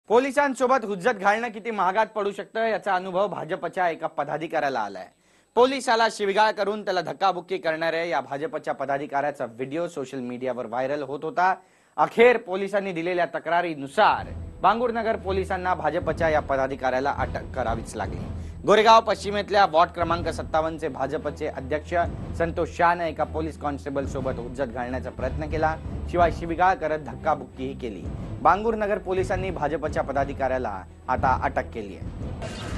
पोलिसांसोबत हुज्जत घालणं किती महागात पडू शकतं याचा अनुभव भाजपच्या एका पदाधिकाऱ्याला आलाय। पोलिसाला शिवीगाळ करून त्याला धक्काबुक्की करणाऱ्या या भाजपच्या पदाधिकाऱ्याचा व्हिडिओ सोशल मीडियावर व्हायरल होत होता। अखेर पोलिसांनी दिलेल्या तक्रारीनुसार बांगूरनगर पोलिसांना भाजपच्या या पदाधिकाऱ्याला अटक करावीच लागली। गोरेगाव पश्चिमेतल्या वॉर्ड क्रमांक 57 चे भाजपचे अध्यक्ष संतोष शाहने एका पोलीस कॉन्स्टेबल सोबत हुज्जत घालण्याचा प्रयत्न केला, शिवाय शिवीगाळ करत धक्काबुक्कीही केली। बांगूरनगर पोलिसांनी भाजपच्या पदाधिकाऱ्याला आता अटक केली आहे।